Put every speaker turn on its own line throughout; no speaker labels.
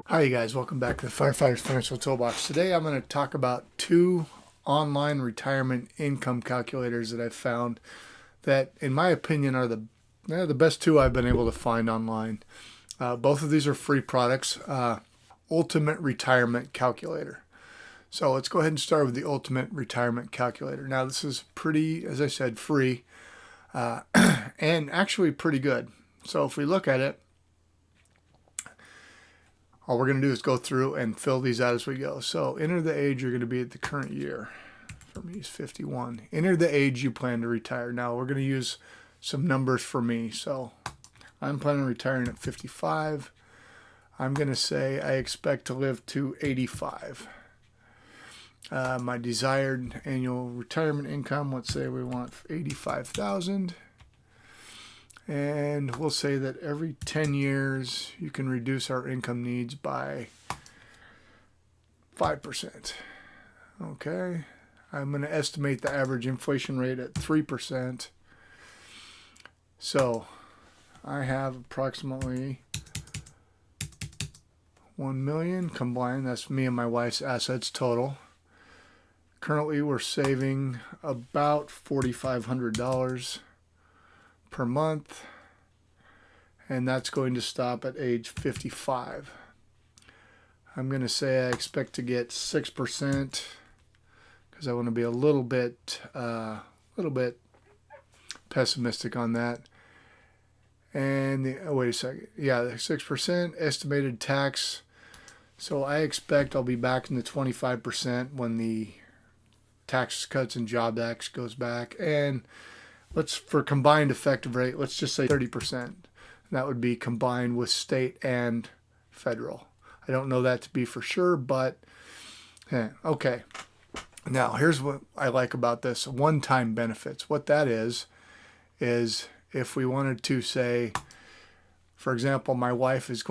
Hi, you guys. Welcome back to the Firefighters Financial Toolbox. Today I'm going to talk about two online retirement income calculators that I've found that, in my opinion, are the best two I've been able to find online. Both of these are free products. Ultimate Retirement Calculator. So let's go ahead and start with the Ultimate Retirement Calculator. Now, this is pretty, as I said, free and actually pretty good. So if we look at it, all we're going to do is go through and fill these out as we go. So enter the age you're going to be at the current year. For me, it's 51. Enter the age you plan to retire. Now, we're going to use some numbers for me. So I'm planning on retiring at 55. I'm going to say I expect to live to 85. My desired annual retirement income, let's say we want 85,000. And we'll say that every 10 years you can reduce our income needs by 5%. Okay. I'm going to estimate the average inflation rate at 3%. So I have approximately 1 million combined. That's me and my wife's assets total. Currently we're saving about $4,500 per month, and that's going to stop at age 55. I'm going to say I expect to get 6% because I want to be a little bit pessimistic on that. And wait a second, yeah, 6% estimated tax. So I expect I'll be back in the 25% when the Tax Cuts and Jobs Act goes back. And for combined effective rate, let's just say 30%. That would be combined with state and federal. I don't know that to be for sure, but okay. Now, here's what I like about this one-time benefits. What that is if we wanted to say, for example, my wife has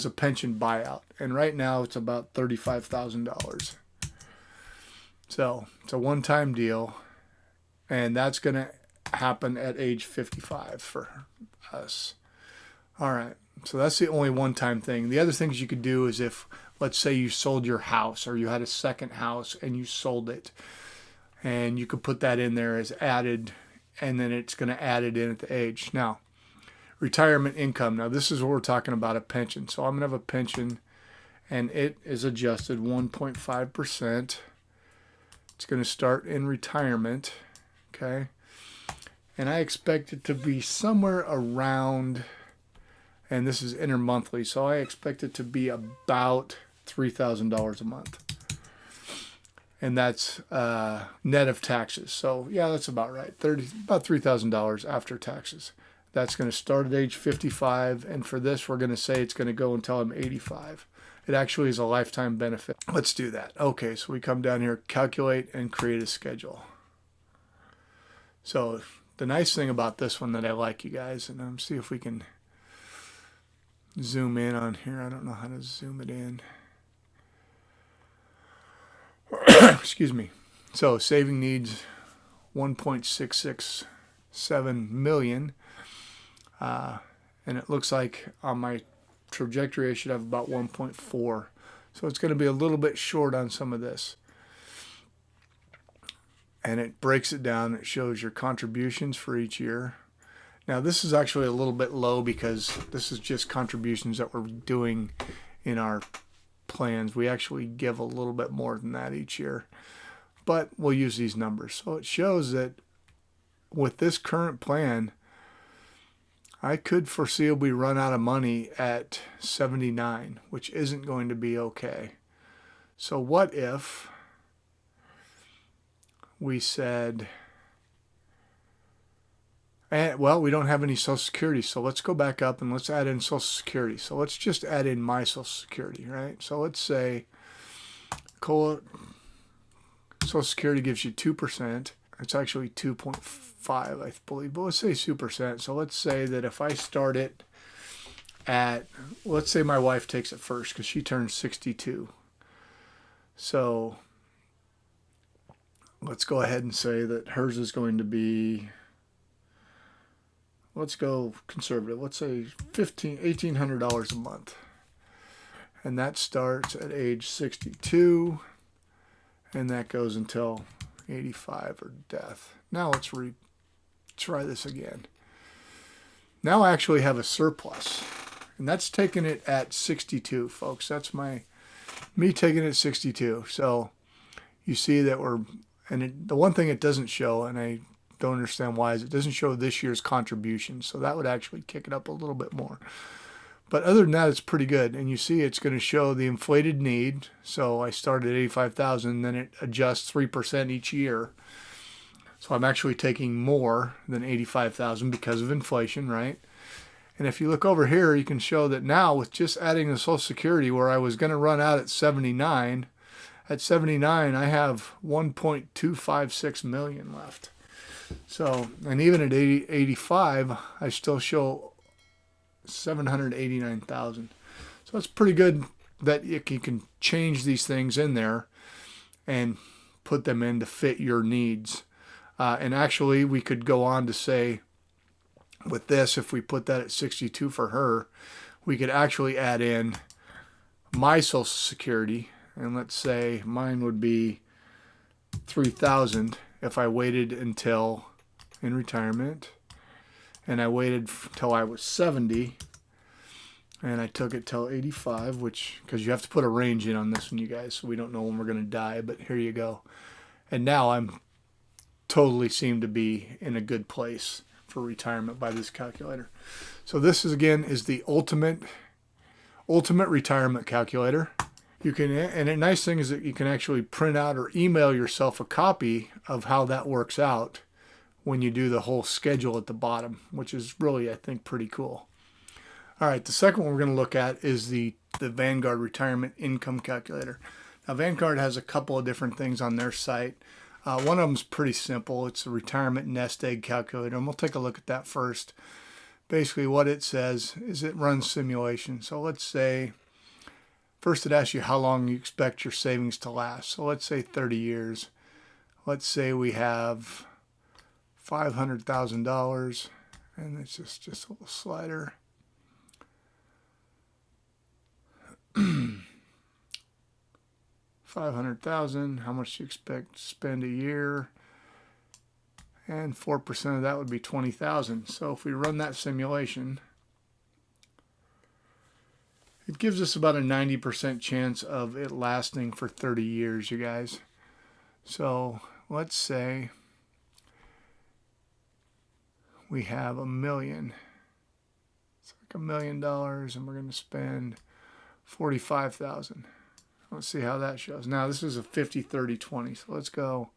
a pension buyout, and right now it's about $35,000. So it's a one-time deal. And that's going to happen at age 55 for us. All right. So that's the only one-time thing. The other things you could do is if, let's say, you sold your house or you had a second house and you sold it. And you could put that in there as added, and then it's going to add it in at the age. Now, retirement income. Now, this is what we're talking about, a pension. So I'm going to have a pension, and it is adjusted 1.5%. It's going to start in retirement. Okay, and I expect it to be somewhere around, and this is intermonthly, so I expect it to be about $3,000 a month, and that's net of taxes. So yeah, that's about right. About $3,000 after taxes. That's going to start at age 55, and for this, we're going to say it's going to go until I'm 85. It actually is a lifetime benefit. Let's do that. Okay, so we come down here, calculate, and create a schedule. So the nice thing about this one that I like, you guys, and see if we can zoom in on here. I don't know how to zoom it in. Excuse me. So saving needs 1.667 million. And it looks like on my trajectory I should have about 1.4. So it's going to be a little bit short on some of this. And it breaks it down. It shows your contributions for each year. Now, this is actually a little bit low because this is just contributions that we're doing in our plans. We actually give a little bit more than that each year, but we'll use these numbers. So it shows that with this current plan, I could foreseeably run out of money at 79, which isn't going to be okay. So what if we said, well, we don't have any Social Security, so let's go back up and let's add in Social Security. So let's just add in my Social Security, right? So let's say Social Security gives you 2%. It's actually 2.5, I believe, but let's say 2%. So let's say that if I start it at, let's say my wife takes it first because she turns 62. So let's go ahead and say that hers is going to be, let's go conservative. Let's say $1,800 a month. And that starts at age 62, and that goes until 85 or death. Now let's try this again. Now I actually have a surplus, and that's taking it at 62, folks. That's me taking it at 62. So you see that the one thing it doesn't show, and I don't understand why, is it doesn't show this year's contribution. So that would actually kick it up a little bit more. But other than that, it's pretty good. And you see it's going to show the inflated need. So I started at 85,000, then it adjusts 3% each year. So I'm actually taking more than 85,000 because of inflation, right? And if you look over here, you can show that now with just adding the Social Security, where I was going to run out at 79, at 79 I have 1.256 million left. So, and even at 85, I still show 789,000. So it's pretty good that you can change these things in there and put them in to fit your needs. And actually, we could go on to say, with this, if we put that at 62 for her, we could actually add in my Social Security, and let's say mine would be 3,000 if I waited until in retirement, and I waited till I was 70, and I took it till 85, which, because you have to put a range in on this one, you guys, so we don't know when we're going to die, but here you go. And now I'm totally seem to be in a good place for retirement by this calculator. So this is, again, is the ultimate retirement calculator. You can, and a nice thing is that you can actually print out or email yourself a copy of how that works out when you do the whole schedule at the bottom, which is really, I think, pretty cool. All right, the second one we're going to look at is the Vanguard Retirement Income Calculator. Now, Vanguard has a couple of different things on their site. One of them is pretty simple. It's a retirement nest egg calculator, and we'll take a look at that first. Basically, what it says is it runs simulation. So let's say, first it asks you how long you expect your savings to last. So let's say 30 years. Let's say we have $500,000, and it's just a little slider. 500,000, how much do you expect to spend a year? And 4% of that would be 20,000. So if we run that simulation, it gives us about a 90% chance of it lasting for 30 years, you guys. So let's say we have $1 million. It's like $1 million, and we're going to spend 45,000. Let's see how that shows. Now this is a 50, 30, 20. So let's go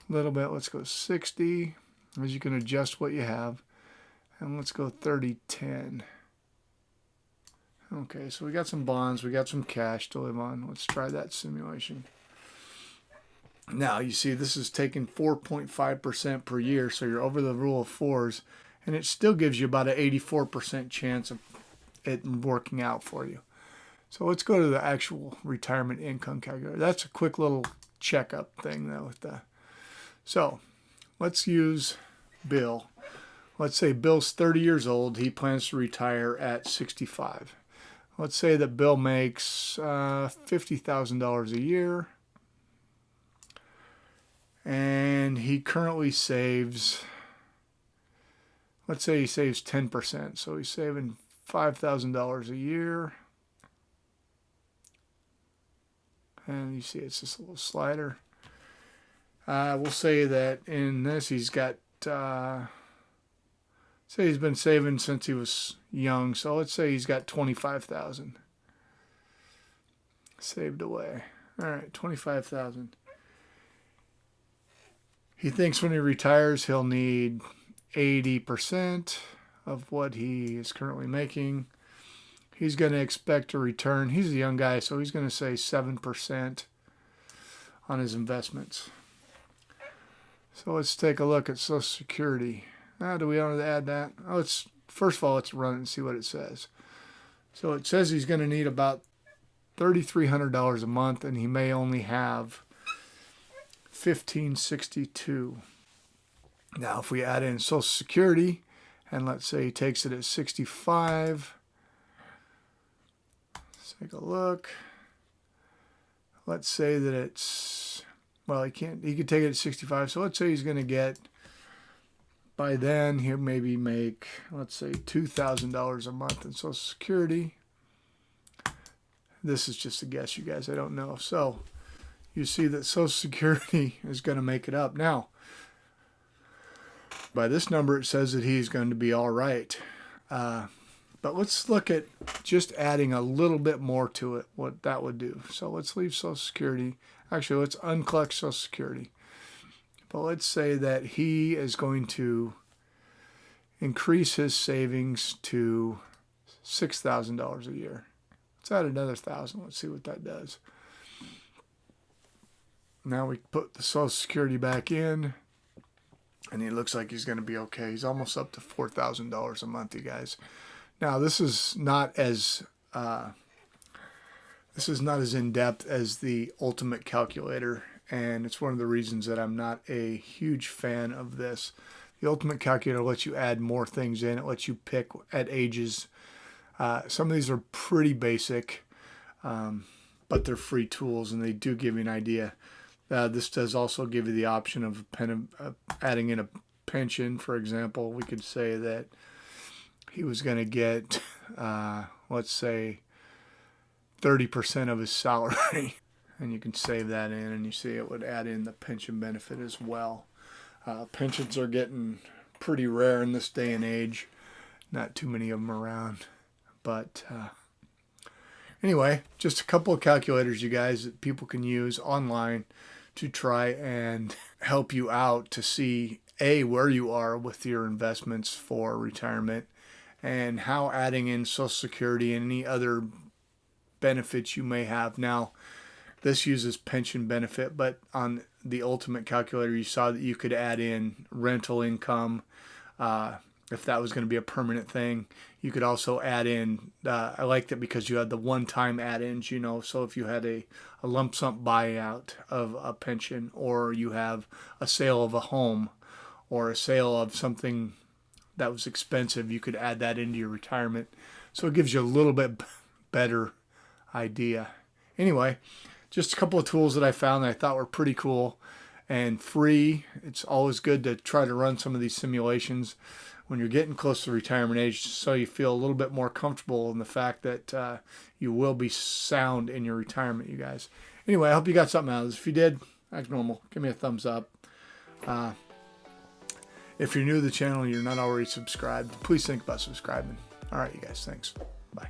a little bit. Let's go 60, as you can adjust what you have. And let's go 30, 10. Okay, so we got some bonds. We got some cash to live on. Let's try that simulation. Now you see this is taking 4.5% per year. So you're over the rule of fours. And it still gives you about an 84% chance of it working out for you. So let's go to the actual retirement income calculator. That's a quick little checkup thing though. So let's use Bill. Let's say Bill's 30 years old. He plans to retire at 65. Let's say that Bill makes $50,000 a year. And he currently saves, let's say he saves 10%. So he's saving $5,000 a year. And you see it's just a little slider. We'll say that in this he's got, say he's been saving since he was young. So let's say he's got 25,000 saved away. All right, 25,000. He thinks when he retires he'll need 80% of what he is currently making. He's going to expect a return. He's a young guy, so he's going to say 7% on his investments. So let's take a look at Social Security. Do we want to add that? First of all, let's run it and see what it says. So it says he's going to need about $3,300 a month, and he may only have $1,562. Now, if we add in Social Security, and let's say he takes it at 65. take a look. Let's say that it's, well, he could take it at 65. So let's say he's going to get, by then he'll maybe make, let's say $2,000 a month in Social Security. This is just a guess, you guys. I don't know. So you see that Social Security is going to make it up. Now, by this number, it says that he's going to be all right. But let's look at just adding a little bit more to it, what that would do. So let's leave Social Security. Actually, let's uncollect Social Security. But let's say that he is going to increase his savings to $6,000 a year. Let's add another 1,000. Let's see what that does. Now we put the Social Security back in, and he looks like he's going to be okay. He's almost up to $4,000 a month, you guys. Now this is not as in depth as the Ultimate Calculator, and it's one of the reasons that I'm not a huge fan of this. The Ultimate Calculator lets you add more things in. It lets you pick at ages. Some of these are pretty basic, but they're free tools, and they do give you an idea. This does also give you the option of adding in a pension. For example, we could say that he was going to get, let's say, 30% of his salary. And you can save that in, and you see it would add in the pension benefit as well. Pensions are getting pretty rare in this day and age. Not too many of them around. But anyway, just a couple of calculators, you guys, that people can use online to try and help you out to see, A, where you are with your investments for retirement, and how adding in Social Security and any other benefits you may have. Now, this uses pension benefit, but on the Ultimate Calculator, you saw that you could add in rental income, if that was going to be a permanent thing. You could also add in, I like that because you had the one-time add-ins, you know, so if you had a lump sum buyout of a pension, or you have a sale of a home, or a sale of something that was expensive, you could add that into your retirement. So it gives you a little bit better idea. Anyway, just a couple of tools that I found that I thought were pretty cool and free. It's always good to try to run some of these simulations when you're getting close to retirement age, so you feel a little bit more comfortable in the fact that you will be sound in your retirement, you guys. Anyway, I hope you got something out of this. If you did, act normal. Give me a thumbs up. If you're new to the channel and you're not already subscribed, please think about subscribing. All right, you guys. Thanks. Bye.